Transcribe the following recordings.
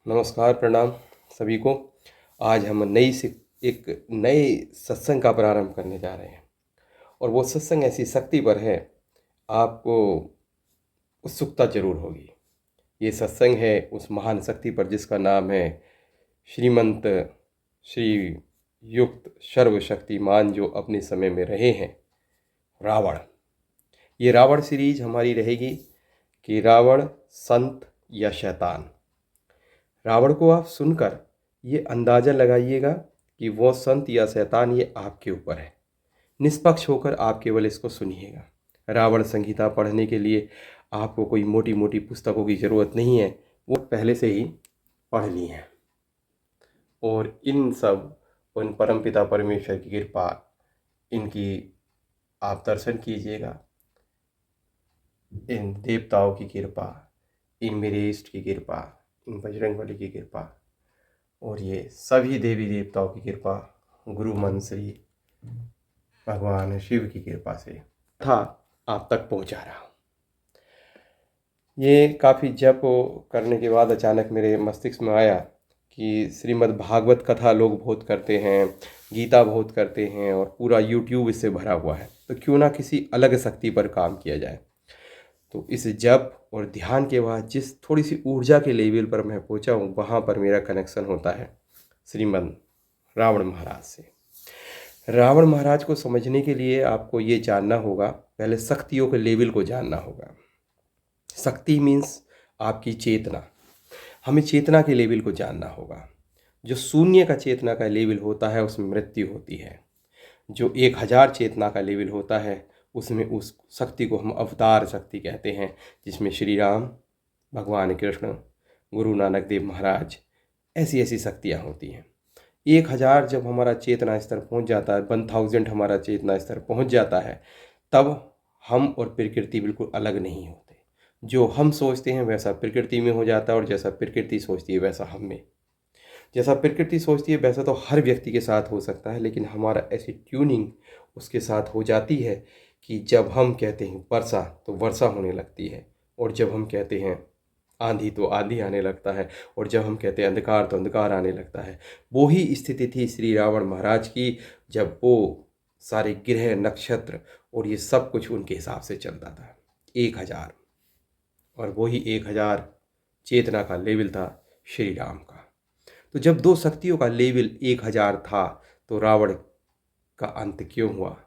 नमस्कार, प्रणाम सभी को। आज हम एक नए सत्संग का प्रारंभ करने जा रहे हैं और वो सत्संग ऐसी शक्ति पर है, आपको उत्सुकता जरूर होगी। ये सत्संग है उस महान शक्ति पर जिसका नाम है श्रीमंत श्री युक्त सर्वशक्तिमान, जो अपने समय में रहे हैं रावण। ये रावण सीरीज हमारी रहेगी कि रावण संत या शैतान। रावण को आप सुनकर ये अंदाज़ा लगाइएगा कि वो संत या शैतान, ये आपके ऊपर है। निष्पक्ष होकर आप केवल इसको सुनिएगा। रावण संहिता पढ़ने के लिए आपको कोई मोटी मोटी पुस्तकों की ज़रूरत नहीं है, वो पहले से ही पढ़ ली हैं। और इन सब उन परमपिता परमेश्वर की कृपा, इनकी आप दर्शन कीजिएगा, इन देवताओं की कृपा, इन मेरे इष्ट की कृपा, इन बजरंगबली की कृपा और ये सभी देवी देवताओं की कृपा, गुरु मन श्री भगवान शिव की कृपा से था आप तक पहुंचा रहा हूँ। ये काफ़ी जप करने के बाद अचानक मेरे मस्तिष्क में आया कि श्रीमद् भागवत कथा लोग बहुत करते हैं, गीता बहुत करते हैं और पूरा यूट्यूब इससे भरा हुआ है, तो क्यों ना किसी अलग शक्ति पर काम किया जाए। तो इस जप और ध्यान के बाद जिस थोड़ी सी ऊर्जा के लेवल पर मैं पहुंचा हूँ, वहाँ पर मेरा कनेक्शन होता है श्रीमद् रावण महाराज से। रावण महाराज को समझने के लिए आपको ये जानना होगा, पहले शक्तियों के लेवल को जानना होगा। शक्ति मीन्स आपकी चेतना। हमें चेतना के लेवल को जानना होगा। जो शून्य का चेतना का लेवल होता है उसमें मृत्यु होती है। जो 1000 चेतना का लेवल होता है उसमें उस शक्ति को हम अवतार शक्ति कहते हैं, जिसमें श्री राम, भगवान कृष्ण, गुरु नानक देव महाराज, ऐसी ऐसी शक्तियाँ होती हैं। 1000 जब हमारा चेतना स्तर पहुंच जाता है, 1000 हमारा चेतना स्तर पहुंच जाता है, तब हम और प्रकृति बिल्कुल अलग नहीं होते। जो हम सोचते हैं वैसा प्रकृति में हो जाता है और जैसा प्रकृति सोचती है वैसा हम में। जैसा प्रकृति सोचती है वैसा तो हर व्यक्ति के साथ हो सकता है, लेकिन हमारा ऐसी ट्यूनिंग उसके साथ हो जाती है कि जब हम कहते हैं वर्षा तो वर्षा होने लगती है, और जब हम कहते हैं आंधी तो आंधी आने लगता है, और जब हम कहते हैं अंधकार तो अंधकार आने लगता है। वो ही स्थिति थी श्री रावण महाराज की, जब वो सारे ग्रह नक्षत्र और ये सब कुछ उनके हिसाब से चलता था। 1000, और वही 1000 चेतना का लेवल था श्री राम का। तो जब दो शक्तियों का लेवल 1000 था तो रावण का अंत क्यों हुआ?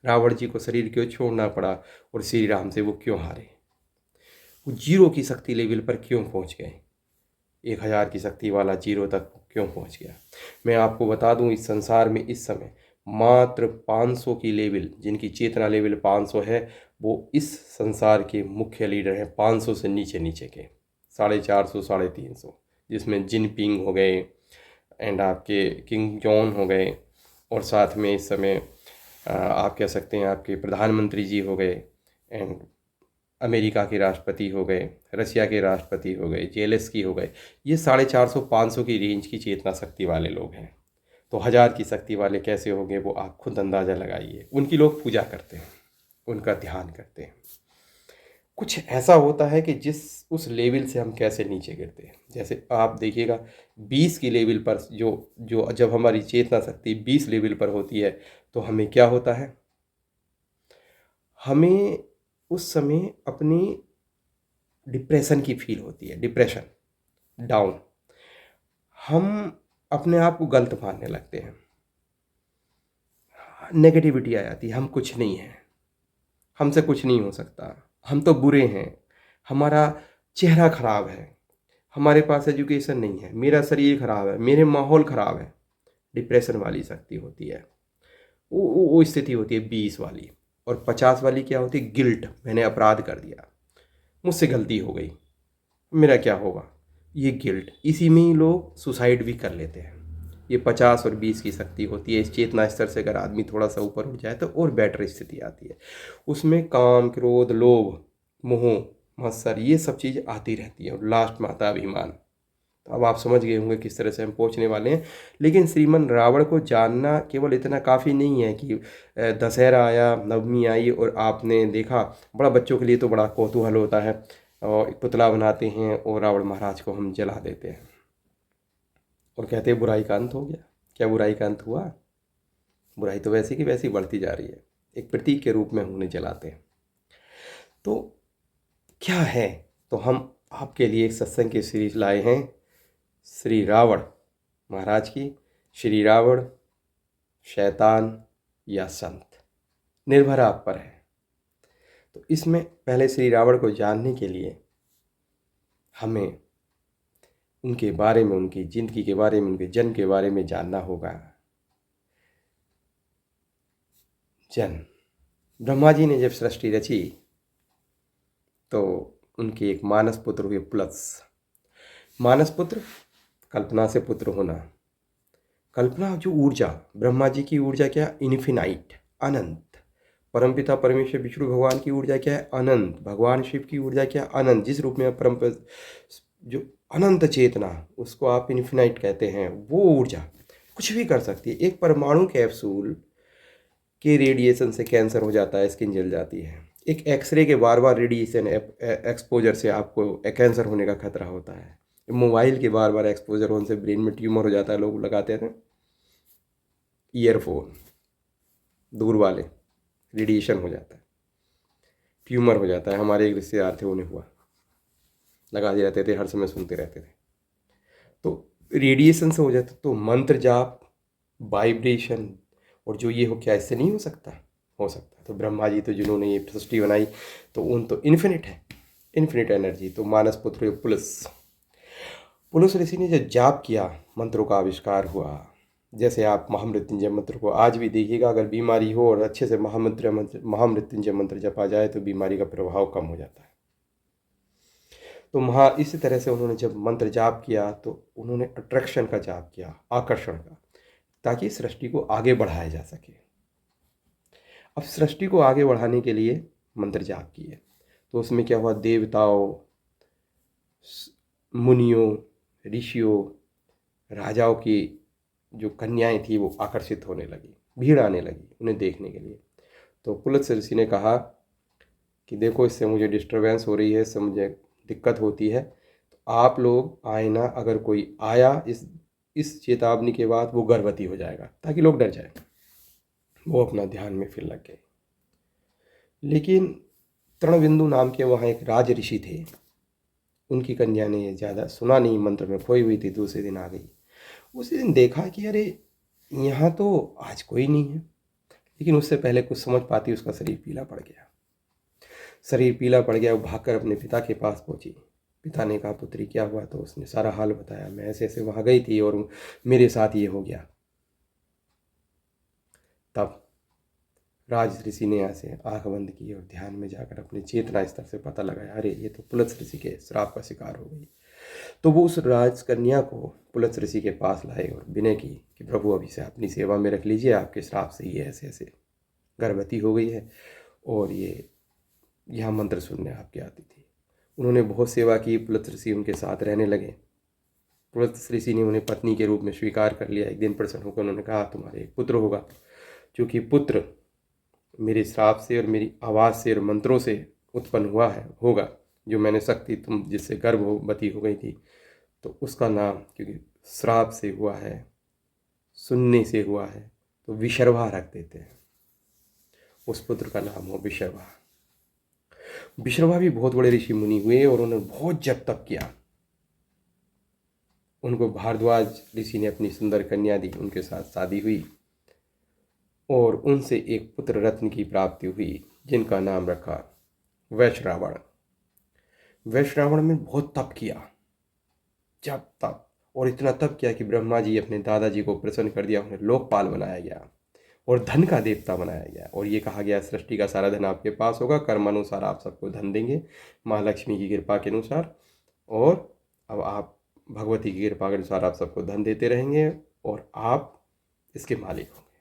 रावण जी को शरीर क्यों छोड़ना पड़ा और श्री राम से वो क्यों हारे? वो 0 की शक्ति लेवल पर क्यों पहुंच गए? 1000 की शक्ति वाला 0 तक क्यों पहुंच गया? मैं आपको बता दूं, इस संसार में इस समय मात्र 500 की लेवल, जिनकी चेतना लेवल 500 है, वो इस संसार के मुख्य लीडर हैं। 500 से नीचे नीचे के 450, 350, जिसमें जिनपिंग हो गए एंड आपके किंग जॉन हो गए, और साथ में इस समय आप कह सकते हैं आपके प्रधानमंत्री जी हो गए, एंड अमेरिका के राष्ट्रपति हो गए, रसिया के राष्ट्रपति हो गए, जेलेंस्की हो गए। ये 450, 500 की रेंज की चेतना शक्ति वाले लोग हैं। तो 1000 की शक्ति वाले कैसे होंगे वो आप खुद अंदाज़ा लगाइए। उनकी लोग पूजा करते हैं, उनका ध्यान करते हैं। कुछ ऐसा होता है कि जिस उस लेवल से हम कैसे नीचे गिरते हैं। जैसे आप देखिएगा 20 की लेवल पर जो जो जब हमारी चेतना शक्ति 20 लेवल पर होती है तो हमें क्या होता है? हमें उस समय अपनी डिप्रेशन की फील होती है, डिप्रेशन, डाउन। हम अपने आप को गलत मानने लगते हैं, नेगेटिविटी आ जाती है, हम कुछ नहीं हैं, हमसे कुछ नहीं हो सकता, हम तो बुरे हैं, हमारा चेहरा खराब है, हमारे पास एजुकेशन नहीं है, मेरा शरीर खराब है, मेरे माहौल खराब है। डिप्रेशन वाली शक्ति होती है, वो स्थिति होती है 20 वाली। और 50 वाली क्या होती है? गिल्ट, मैंने अपराध कर दिया, मुझसे गलती हो गई, मेरा क्या होगा, ये गिल्ट। इसी में ही लोग सुसाइड भी कर लेते हैं। ये 50 और 20 की शक्ति होती है। इस चेतना स्तर से अगर आदमी थोड़ा सा ऊपर उठ जाए तो और बेटर स्थिति आती है। उसमें काम, क्रोध, लोभ, मोह, मत्सर, ये सब चीज़ आती रहती है, और लास्ट में आता है अभिमान। तो अब आप समझ गए होंगे किस तरह से हम पहुंचने वाले हैं। लेकिन श्रीमन रावण को जानना केवल इतना काफ़ी नहीं है कि दशहरा आया, नवमी आई और आपने देखा। बड़ा बच्चों के लिए तो बड़ा कौतूहल होता है, और एक पुतला बनाते हैं और रावण महाराज को हम जला देते हैं। और कहते हैं बुराई का अंत हो गया। क्या बुराई का अंत हुआ? बुराई तो वैसी की वैसी बढ़ती जा रही है, एक प्रतीक के रूप में उन्हें जलाते हैं। तो क्या है? तो हम आपके लिए एक सत्संग की सीरीज लाए हैं, श्री रावण महाराज की। श्री रावण शैतान या संत, निर्भर आप पर है। तो इसमें पहले श्री रावण को जानने के लिए हमें उनके बारे में, उनकी जिंदगी के बारे में, उनके जन्म के बारे में जानना होगा। जन्म, ब्रह्मा जी ने जब सृष्टि रची तो उनके एक मानस पुत्र हुए प्लस। मानस पुत्र, कल्पना से पुत्र होना। कल्पना जो ऊर्जा, ब्रह्मा जी की ऊर्जा क्या? इन्फिनाइट, अनंत। परमपिता परमेश्वर विष्णु भगवान की ऊर्जा क्या है? अनंत। भगवान शिव की ऊर्जा क्या? अनंत। जिस रूप में परम जो अनंत चेतना, उसको आप इन्फिनाइट कहते हैं। वो ऊर्जा कुछ भी कर सकती है। एक परमाणु कैप्सूल के रेडिएशन से कैंसर हो जाता है, स्किन जल जाती है। एक एक्सरे के बार बार रेडिएशन एक्सपोजर से आपको कैंसर होने का खतरा होता है। मोबाइल के बार बार एक्सपोजर होने से ब्रेन में ट्यूमर हो जाता है। लोग लगाते थे ईयरफोन, दूर वाले, रेडिएशन हो जाता है, ट्यूमर हो जाता है। हमारे एक रिश्तेदार थे, उन्हें हुआ, लगाते रहते थे, हर समय सुनते रहते थे। तो रेडिएशन से हो जाता। तो मंत्र जाप, वाइब्रेशन, और जो ये हो, क्या इससे नहीं हो सकता? हो सकता। तो ब्रह्मा जी तो जिन्होंने ये सृष्टि बनाई, तो उन तो इन्फिनिट है, इन्फिनिट एनर्जी। तो मानस पुत्र पुलस, पुलस ऋषि ने जब जाप किया, मंत्रों का आविष्कार हुआ। जैसे आप महामृत्युंजय मंत्र को आज भी देखिएगा, अगर बीमारी हो और अच्छे से महामृत्युंजय मंत्र जपा जाए तो बीमारी का प्रभाव कम हो जाता है। तो इसी तरह से उन्होंने जब मंत्र जाप किया तो उन्होंने अट्रैक्शन का जाप किया, आकर्षण का, ताकि सृष्टि को आगे बढ़ाया जा सके। अब सृष्टि को आगे बढ़ाने के लिए मंत्र जाप किए, तो उसमें क्या हुआ? देवताओं, मुनियों, ऋषियों, राजाओं की जो कन्याएं थी वो आकर्षित होने लगी, भीड़ आने लगी उन्हें देखने के लिए। तो पुलत्स्य ऋषि ने कहा कि देखो, इससे मुझे डिस्टरबेंस हो रही है, इससे मुझे दिक्कत होती है। तो आप लोग आए ना, अगर कोई आया इस चेतावनी के बाद, वो गर्भवती हो जाएगा, ताकि लोग डर जाए। वो अपना ध्यान में फिर लग गए। लेकिन तृणबिंदु नाम के वहाँ एक राज ऋषि थे, उनकी कन्या ने ज़्यादा सुना नहीं, मंत्र में खोई हुई थी, दूसरे दिन आ गई। उसी दिन देखा कि अरे यहाँ तो आज कोई नहीं है। लेकिन उससे पहले कुछ समझ पाती उसका शरीर पीला पड़ गया। शरीर पीला पड़ गया। वो भागकर अपने पिता के पास पहुंची। पिता ने कहा, पुत्री क्या हुआ? तो उसने सारा हाल बताया, मैं ऐसे ऐसे वहाँ गई थी और मेरे साथ ये हो गया। तब राज ऋषि ने ऐसे आंख बंद की और ध्यान में जाकर अपने चेतना स्तर से पता लगाया, अरे ये तो पुलत्स्य ऋषि के श्राप का शिकार हो गई। तो वो उस राजकन्या को पुलत्स्य ऋषि के पास लाए और विनय की कि प्रभु, अभी से अपनी सेवा में रख लीजिए, आपके श्राप से ये ऐसे ऐसे गर्भवती हो गई है और ये यहाँ मंत्र सुनने आपके आती थी। उन्होंने बहुत सेवा की। पुलत्स्य ऋषि उनके साथ रहने लगे। पुलत्स्य ऋषि ने उन्हें पत्नी के रूप में स्वीकार कर लिया। एक दिन प्रसन्न होकर उन्होंने कहा, तुम्हारे एक पुत्र होगा। क्योंकि पुत्र मेरे श्राप से और मेरी आवाज़ से और मंत्रों से उत्पन्न हुआ है, होगा, जो मैंने शक्ति तुम जिससे गर्भवती हो गई थी, तो उसका नाम, क्योंकि श्राप से हुआ है, सुनने से हुआ है, तो विशर्वा रख देते हैं। उस पुत्र का नाम हो विशर्वा। विशर्वा भी बहुत बड़े ऋषि मुनि हुए और उन्होंने बहुत जप तप किया। उनको भारद्वाज ऋषि ने अपनी सुंदर कन्या दी, उनके साथ शादी हुई और उनसे एक पुत्र रत्न की प्राप्ति हुई, जिनका नाम रखा वैश्रावण। वैश्रावण में बहुत तप किया, जप तप, और इतना तप किया कि ब्रह्मा जी अपने दादाजी को प्रसन्न कर दिया। उन्हें लोकपाल बनाया गया और धन का देवता बनाया गया। और ये कहा गया, सृष्टि का सारा धन आपके पास होगा, कर्म अनुसार आप सबको धन देंगे, माँ लक्ष्मी की कृपा के अनुसार। और अब आप भगवती की कृपा के अनुसार आप सबको धन देते रहेंगे और आप इसके मालिक होंगे,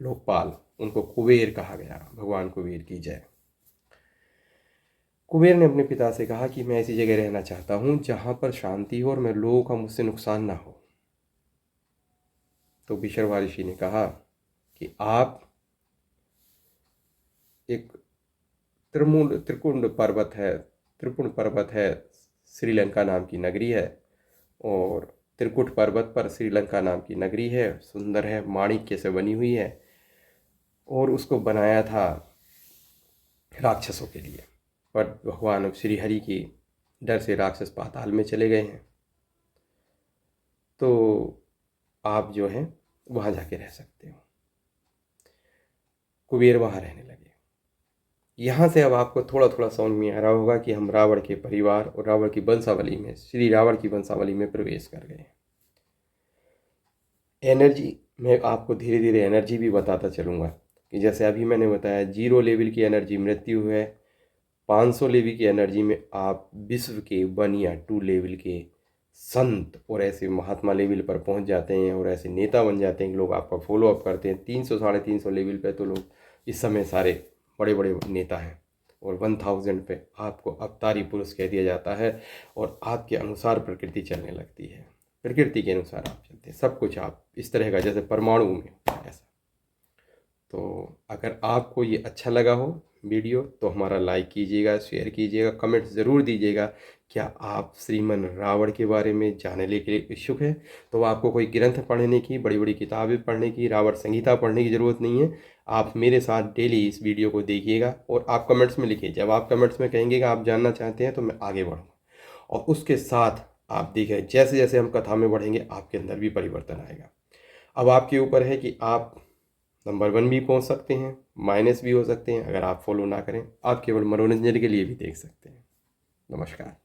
लोकपाल। उनको कुबेर कहा गया। भगवान कुबेर की जय। कुबेर ने अपने पिता से कहा कि मैं ऐसी जगह रहना चाहता हूँ जहाँ पर शांति हो और मैं लोगों का मुझसे नुकसान ना हो। तो विशर्वा ऋषि ने कहा कि आप एक त्रिपुण पर्वत है, श्रीलंका नाम की नगरी है, और त्रिकुट पर्वत पर श्रीलंका नाम की नगरी है, सुंदर है, माणिक्य से बनी हुई है, और उसको बनाया था राक्षसों के लिए। पर भगवान श्री हरि की डर से राक्षस पाताल में चले गए हैं, तो आप जो हैं वहाँ जाके रह सकते हो। कुबेर वहाँ रहने लगे। यहाँ से अब आपको थोड़ा थोड़ा समझ में आ रहा होगा कि हम रावण के परिवार और रावण की वंशावली में, श्री रावण की वंशावली में प्रवेश कर गए। एनर्जी, मैं आपको धीरे धीरे एनर्जी भी बताता चलूँगा कि जैसे अभी मैंने बताया 0 लेवल की एनर्जी मृत्यु है, 500 लेवल की एनर्जी में आप विश्व के 1 या 2 लेवल के संत और ऐसे महात्मा लेवल पर पहुंच जाते हैं और ऐसे नेता बन जाते हैं कि लोग आपका फॉलो अप करते हैं। 300 350 लेवल पे तो लोग इस समय सारे बड़े बड़े नेता हैं, और 1000 पे आपको अवतारी पुरुष कह दिया जाता है, और आपके अनुसार प्रकृति चलने लगती है, प्रकृति के अनुसार आप चलते हैं, सब कुछ आप इस तरह का जैसे परमाणु में होता है ऐसा। तो अगर आपको ये अच्छा लगा हो वीडियो तो हमारा लाइक कीजिएगा, शेयर कीजिएगा, कमेंट ज़रूर दीजिएगा। क्या आप श्रीमन रावण के बारे में जानने के लिए इच्छुक है? तो आपको कोई ग्रंथ पढ़ने की, बड़ी बड़ी किताबें पढ़ने की, रावण संहिता पढ़ने की ज़रूरत नहीं है। आप मेरे साथ डेली इस वीडियो को देखिएगा और आप कमेंट्स में लिखिए। जब आप कमेंट्स में कहेंगे कि आप जानना चाहते हैं तो मैं आगे बढ़ूँगा, और उसके साथ आप देखिए जैसे जैसे हम कथा में बढ़ेंगे आपके अंदर भी परिवर्तन आएगा। अब आपके ऊपर है कि आप नंबर 1 भी पहुंच सकते हैं, माइनस भी हो सकते हैं। अगर आप फॉलो ना करें, आप केवल मनोरंजन के लिए भी देख सकते हैं। नमस्कार।